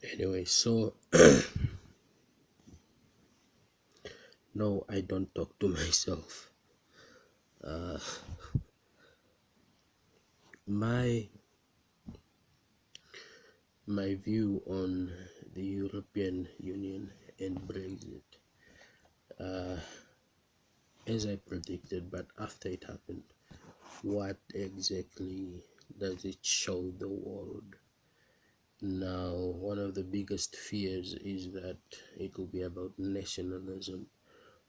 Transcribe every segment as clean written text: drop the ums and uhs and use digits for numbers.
Anyway, so no, I don't talk to myself. Uh, my my view on the European Union and Brexit, uh, as I predicted, but after it happened, what exactly does it show the world? Now, one of the biggest fears is that it will be about nationalism,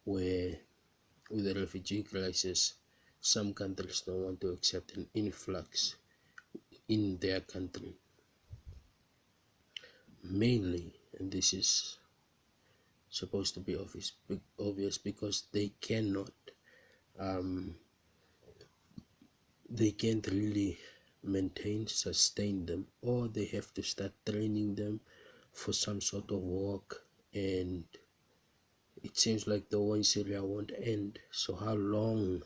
where with the refugee crisis, some countries don't want to accept an influx in their country. Mainly, and this is supposed to be obvious because um, they can't really sustain them, or they have to start training them for some sort of work, and it seems like the war in Syria won't end. So how long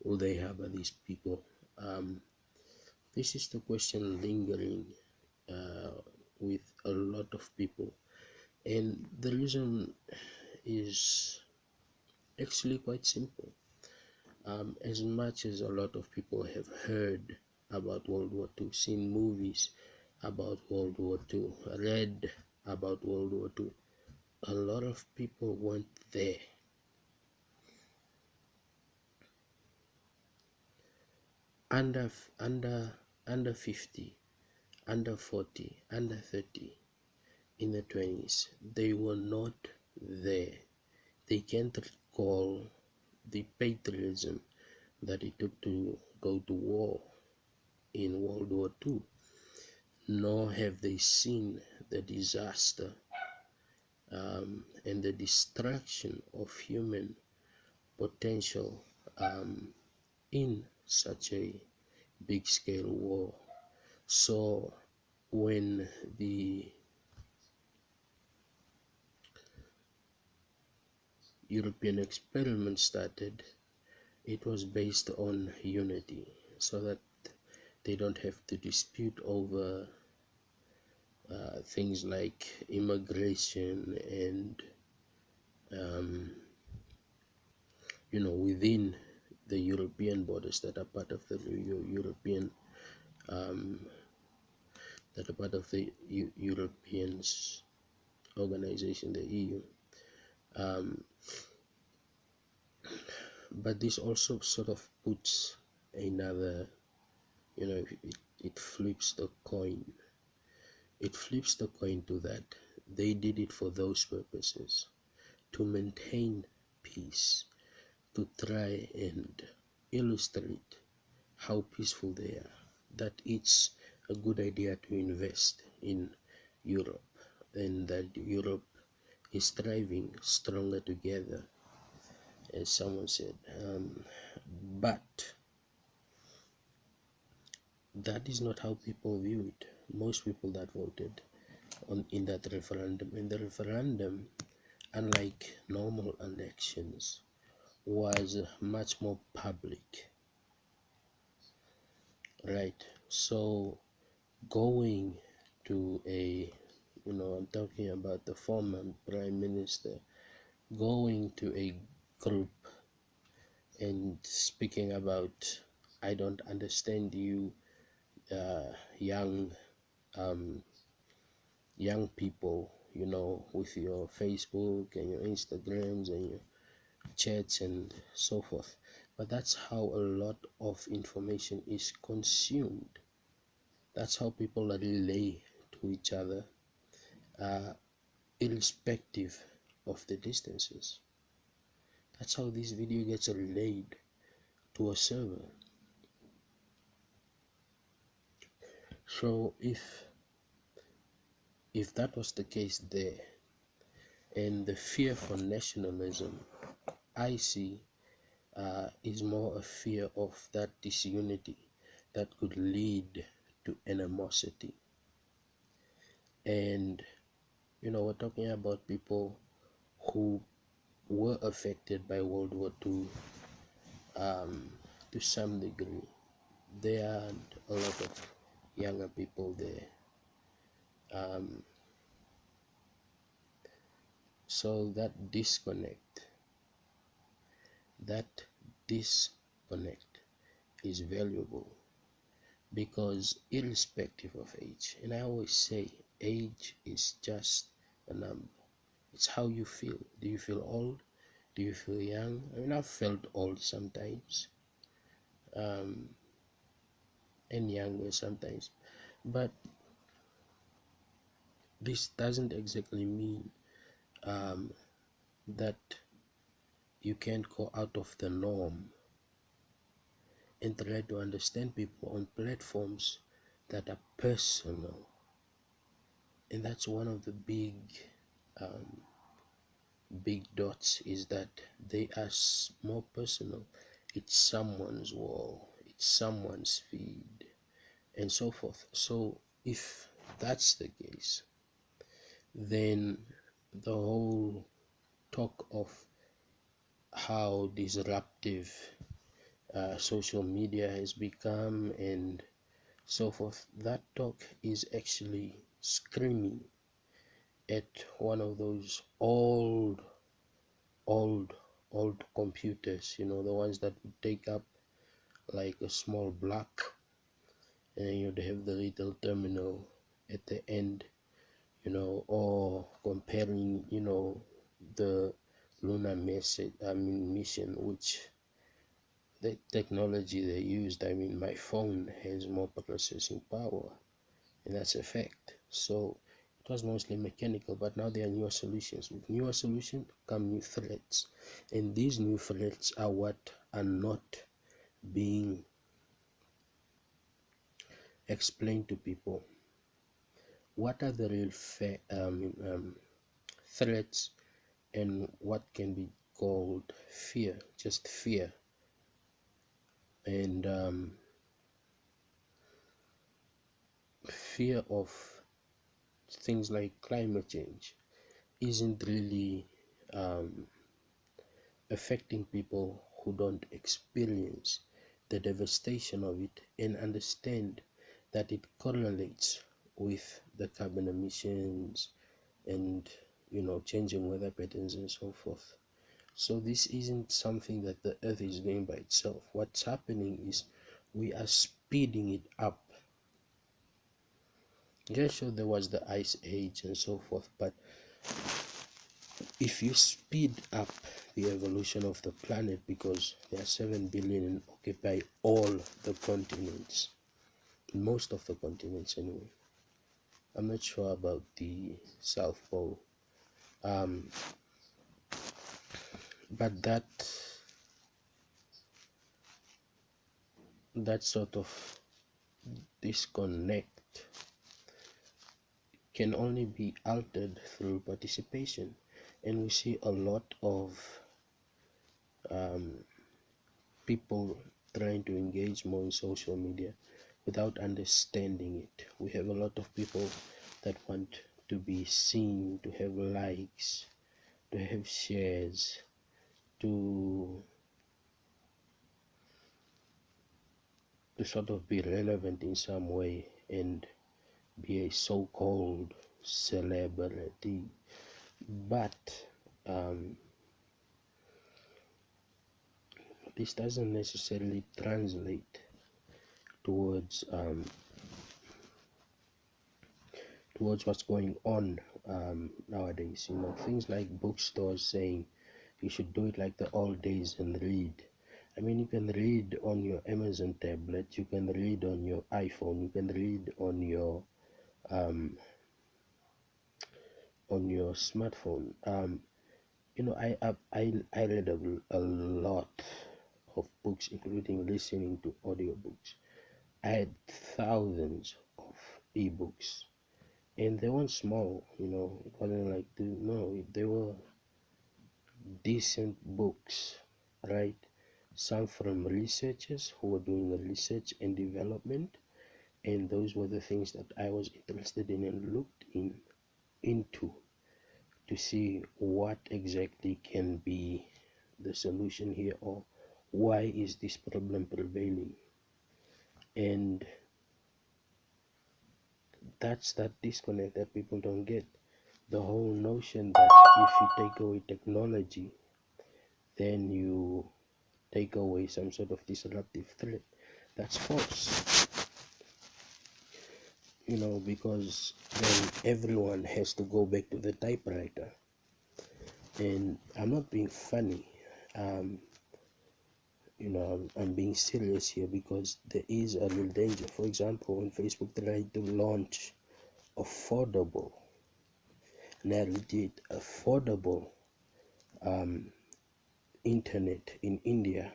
will they have these people? Um, this is the question lingering uh, with a lot of people, and the reason is actually quite simple. As much as a lot of people have heard about World War II, seen movies about World War II, read about World War II, a lot of people weren't there. Under under under 50, under 40, under 30, in the 20s, they were not there. They can't recall the patriotism that it took to go to war in World War II, nor have they seen the disaster and the destruction of human potential in such a big scale war. So when the European experiment started, it was based on unity, so that they don't have to dispute over things like immigration and um, within the European borders that are part of the European um, that are part of the Europeans organization, the EU. Um, but this also sort of puts another, it flips the coin. It flips the coin to that they did it for those purposes, to maintain peace, to try and illustrate how peaceful they are, that it's a good idea to invest in Europe, and that Europe is thriving stronger together, as someone said. But that is not how people view it. Most people that voted in that referendum, unlike normal elections, was much more public, right? So going to I'm talking about the former prime minister, going to a group and speaking about, I don't understand you, uh, young um, young people, with your Facebook and your Instagrams and your chats and so forth. But that's how a lot of information is consumed. That's how people relay to each other, uh, irrespective of the distances. That's how this video gets relayed to a server. So if that was the case there, and the fear for nationalism, I see, is more a fear of that disunity that could lead to animosity. And we're talking about people who were affected by World War II, to some degree. There are a lot of younger people there. So that disconnect is valuable, because irrespective of age, and I always say age is just a number. It's how you feel. Do you feel old? Do you feel young? I mean, I've felt old sometimes, um, and younger sometimes, but this doesn't exactly mean um, that you can't go out of the norm and try to understand people on platforms that are personal. And that's one of the um, big dots, is that they are more personal. It's someone's wall, it's someone's feed, and so forth. So if that's the case, then the whole talk of how disruptive social media has become and so forth, that talk is actually screaming at one of those old old computers, the ones that would take up like a small block, and you'd have the little terminal at the end, or comparing, the lunar message I mean mission, which the technology they used, I mean my phone has more processing power, and that's a fact. So it was mostly mechanical, but now there are newer solutions. With newer solutions come new threats, and these new threats are what are not being explained to people. What are the real threats, and what can be called fear, just fear. And fear of things like climate change isn't really um, affecting people who don't experience the devastation of it and understand that it correlates with the carbon emissions and changing weather patterns and so forth. So this isn't something that the earth is doing by itself. What's happening is we are speeding it up. Yeah, sure, there was the ice age and so forth, but if you speed up the evolution of the planet, because there are 7 billion and occupy all the continents, most of the continents anyway. I'm not sure about the South Pole, um, but that sort of disconnect can only be altered through participation, and we see a lot of um, people trying to engage more in social media without understanding it. We have a lot of people that want to be seen, to have likes, to have shares, to sort of be relevant in some way and be a so-called celebrity. But um, this doesn't necessarily translate towards what's going on nowadays. Things like bookstores saying you should do it like the old days and read. I mean, you can read on your Amazon tablet, you can read on your iPhone, you can read um, on your smartphone. I read a lot of books, including listening to audiobooks. I had thousands of ebooks, and they weren't small. It wasn't like no, they were decent books, right? Some from researchers who were doing the research and development, and those were the things that I was interested in and looked into to see what exactly can be the solution here, or why is this problem prevailing. And that's that disconnect that people don't get. the whole notion that if you take away technology, then you take away some sort of disruptive threat, that's false. Because then everyone has to go back to the typewriter. And I'm not being funny. um I'm being serious here, because there is a real danger. For example, when Facebook tried to launch affordable, and I repeat, affordable internet in India,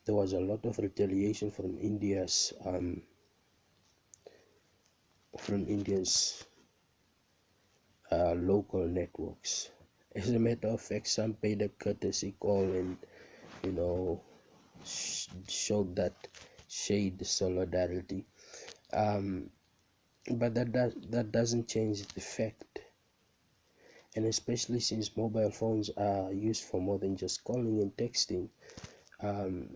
there was a lot of retaliation from India's local networks. As a matter of fact, some paid a courtesy call and you know showed that shade solidarity. Um, but that doesn't change the fact, and especially since mobile phones are used for more than just calling and texting.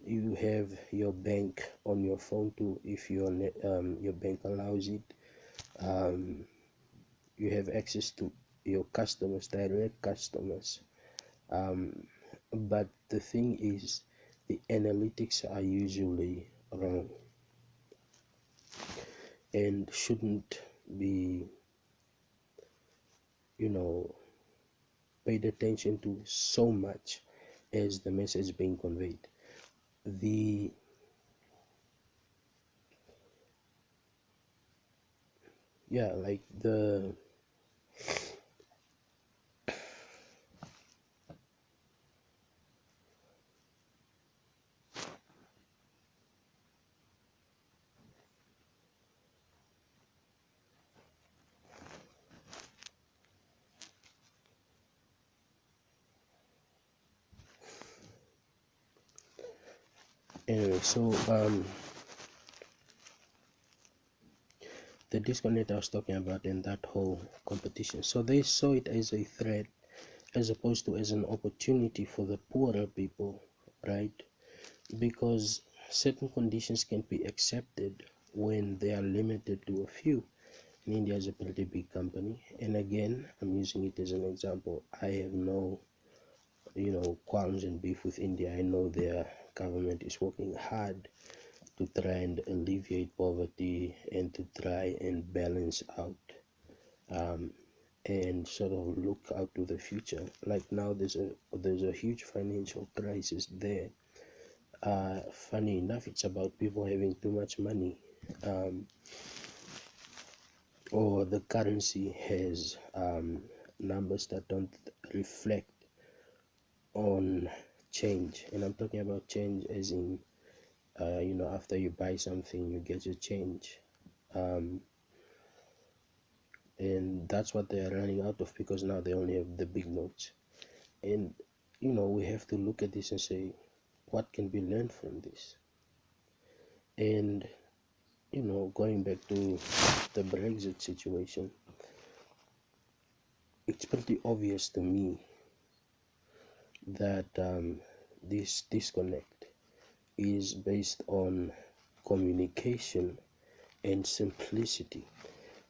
You have your bank on your phone too, if your bank allows it. Um, you have access to your customers, direct customers. Um, but the thing is, the analytics are usually wrong and shouldn't be, you know, paid attention to so much as the message being conveyed. The yeah, like the anyway. So the disconnect I was talking about in that whole competition. So they saw it as a threat as opposed to as an opportunity for the poorer people, right? Because certain conditions can be accepted when they are limited to a few. And India is a pretty big company, and again, I'm using it as an example. I have no, qualms and beef with India. I know their government is working hard to try and alleviate poverty and to try and balance out um, and sort of look out to the future. Like now, there's a huge financial crisis there. Funny enough, it's about people having too much money, or the currency has numbers that don't reflect on change. And I'm talking about change as in, after you buy something, you get your change. Um, and that's what they're running out of, because now they only have the big notes. And we have to look at this and say, what can be learned from this? And going back to the Brexit situation, it's pretty obvious to me that this disconnect is based on communication and simplicity.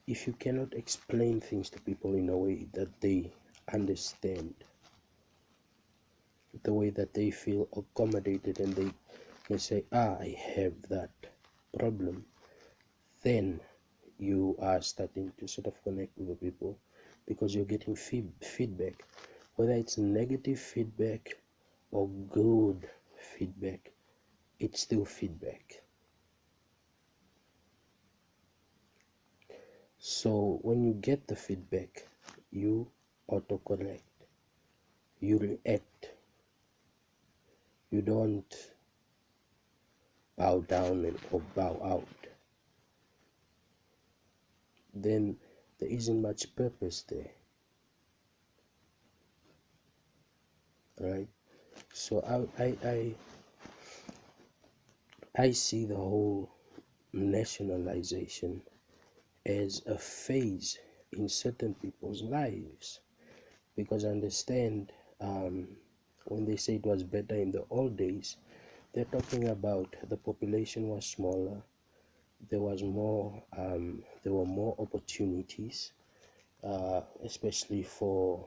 If you cannot explain things to people in a way that they understand, the way that they feel accommodated, and they can say, I have that problem, then you are starting to sort of connect with the people, because you're getting feedback, whether it's negative feedback or good feedback, it's still feedback. So when you get the feedback, you autocorrect, you react, you don't bow down or bow out. Then there isn't much purpose there, right? So I see the whole nationalization as a phase in certain people's lives, because I understand, when they say it was better in the old days, they're talking about the population was smaller, there were more opportunities, especially for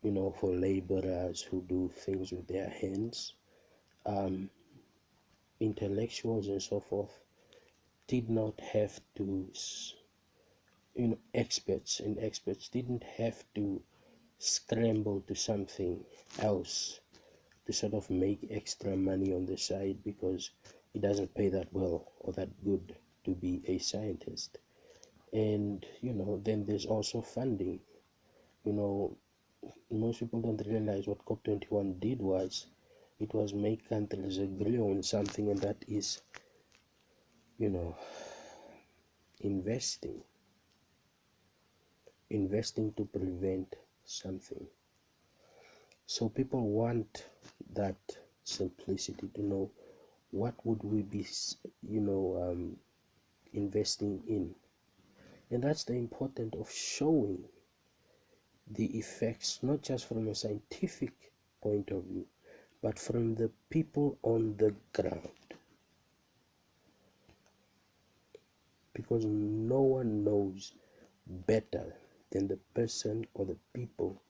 for laborers who do things with their hands. um, Intellectuals and so forth did not have to experts didn't have to scramble to something else to sort of make extra money on the side, because it doesn't pay that well or that good to be a scientist. And then there's also funding. you know Most people don't realize what COP21 did was, it was make countries agree on something, and that is you know investing investing to prevent something. So people want that simplicity, to know what would we be investing in. And that's the importance of showing the effects, not just from a scientific point of view, but from the people on the ground, because no one knows better than the person or the people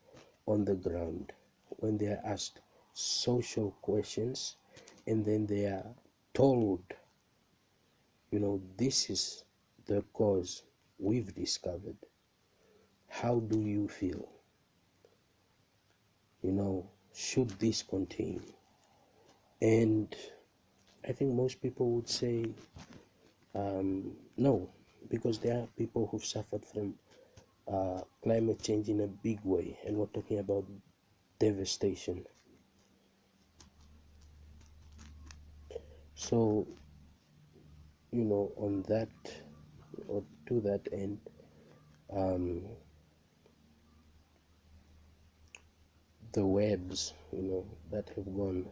on the ground when they are asked social questions, and then they are told, this is the cause we've discovered. How do you feel? Should this continue? And I think most people would say no, because there are people who've suffered from climate change in a big way, and we're talking about devastation. So, on that, or to that end, um, the webs, that have gone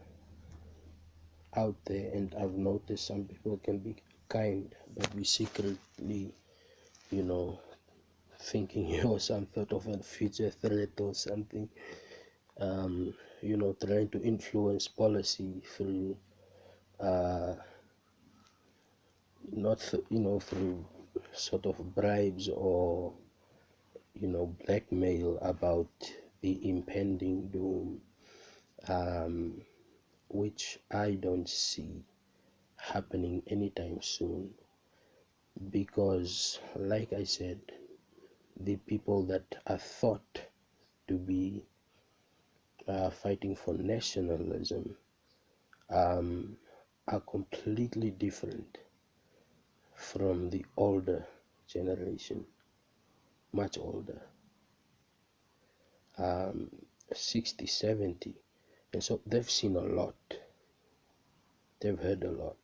out there, and I've noticed some people can be kind, but we secretly, you know, thinking you're some sort of a future threat or something, trying to influence policy through, uh, not, through sort of bribes or, blackmail about the impending doom, um, which I don't see happening anytime soon, because, like I said, the people that are thought to be fighting for nationalism um, are completely different from the older generation, much older, um, 60, 70. And so they've seen a lot, they've heard a lot,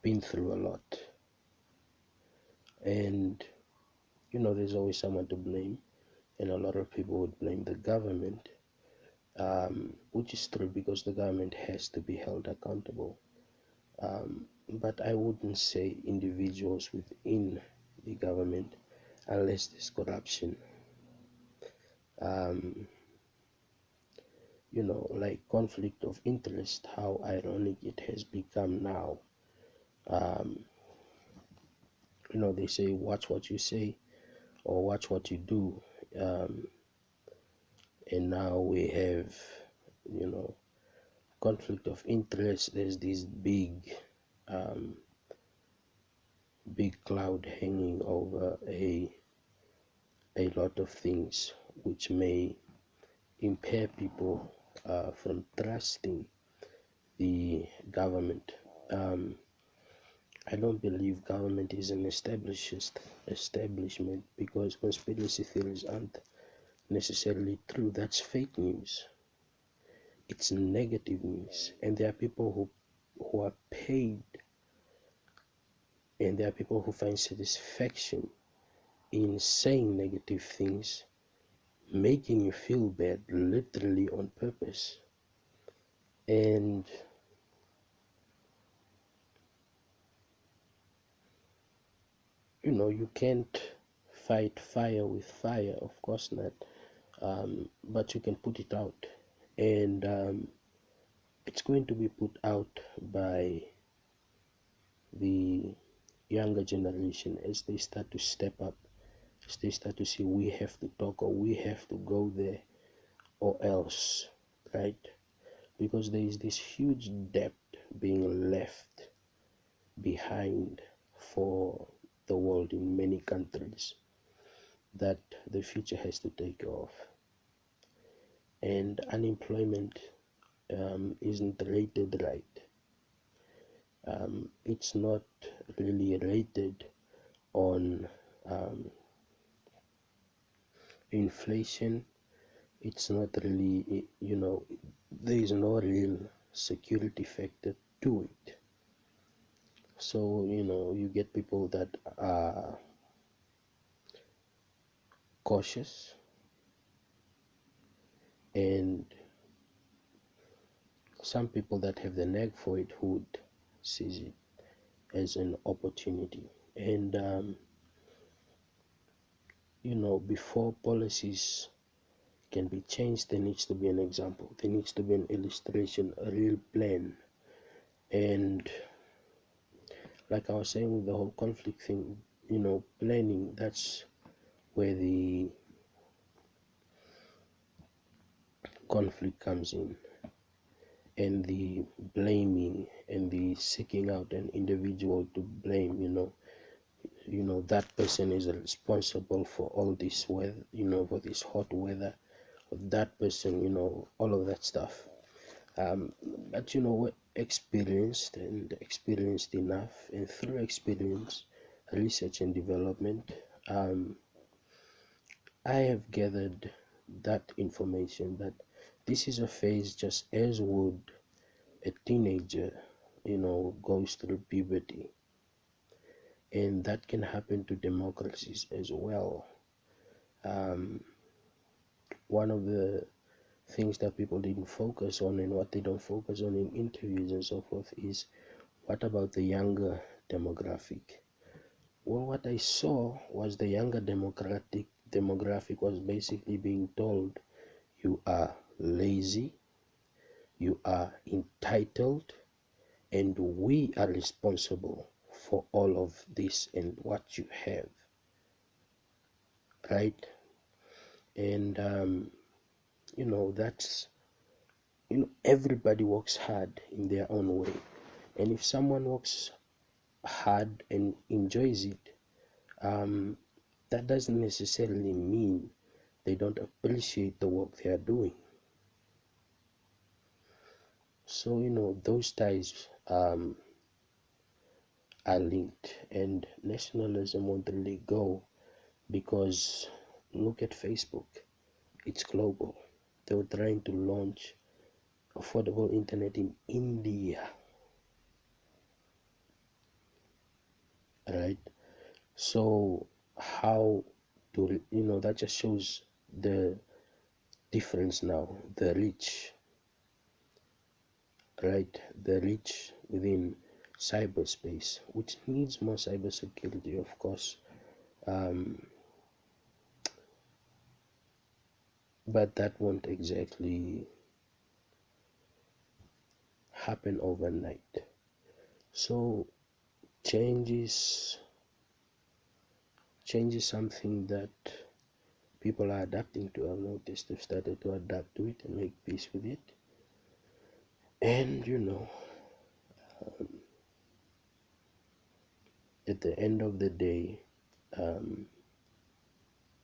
been through a lot. And, there's always someone to blame, and a lot of people would blame the government, which is true, because the government has to be held accountable. But I wouldn't say individuals within the government, unless there's corruption. Um, like conflict of interest, how ironic it has become now. Um, they say, watch what you say or watch what you do. Um, and now we have, you know, conflict of interest. There's this um, big cloud hanging over a lot of things, which may impair people from trusting the government. Um, I don't believe government is an establishment, because conspiracy theories aren't necessarily true. That's fake news. It's negative news, and there are people who are paid, and there are people who find satisfaction in saying negative things, making you feel bad, literally on purpose. And you can't fight fire with fire, of course not, but you can put it out, and it's going to be put out by the younger generation as they start to step up they start to see we have to talk or we have to go there or else, right? Because there is this huge debt being left behind for the world in many countries that the future has to take off. And unemployment isn't rated right. It's not really rated on um, inflation. It's not really, there is no real security factor to it. So, you get people that are cautious, and some people that have the knack for it would seize it as an opportunity. And, before policies can be changed, there needs to be an example, there needs to be an illustration, a real plan. And like I was saying with the whole conflict thing, planning, that's where the conflict comes in, and the blaming and the seeking out an individual to blame. That person is responsible for all this weather, for this hot weather, or that person, all of that stuff. But we're experienced enough, and through experience, research and development, I have gathered that information that this is a phase just as would a teenager, goes through puberty, and that can happen to democracies as well. Um, One of the things that people didn't focus on, and what they don't focus on in interviews and so forth, is what about the younger demographic? Well, what I saw was the younger demographic was basically being told, you are lazy, you are entitled, and we are responsible for all of this and what you have, right? And that's, everybody works hard in their own way, and if someone works hard and enjoys it, um, that doesn't necessarily mean they don't appreciate the work they are doing. So those ties are linked, and nationalism won't really go, because look at Facebook, it's global. They were trying to launch affordable internet in India, right? So how to, that just shows the difference now, the reach, right? The reach within cyberspace, which needs more cybersecurity, of course, um, but that won't exactly happen overnight. So change is change is something that people are adapting to. I've noticed they've started to adapt to it and make peace with it. And at the end of the day, um,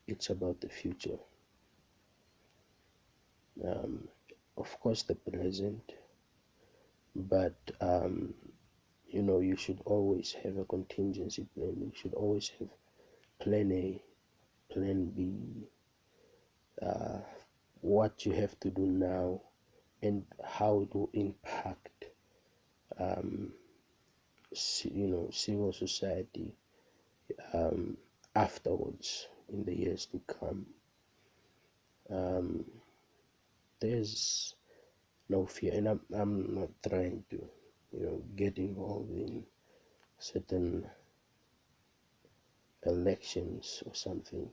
it's about the future. Um, of course, the present, but you should always have a contingency plan. You should always have plan A, plan B, uh, what you have to do now, and how it will impact, um, civil society, um, afterwards in the years to come. Um, there's no fear, and I'm not trying to, get involved in certain elections or something.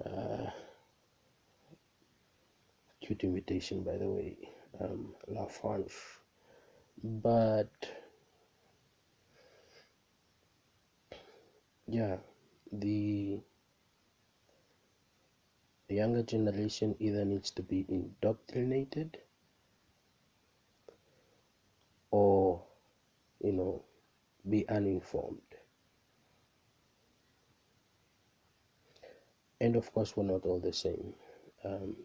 Uh, Cute invitation, by the way, La France. But yeah, the The younger generation either needs to be indoctrinated or, be uninformed. And of course, we're not all the same. Um,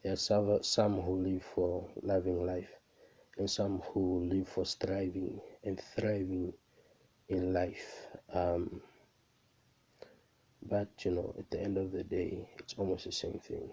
there are some who live for loving life, and some who live for striving and thriving in life. But at the end of the day, it's almost the same thing.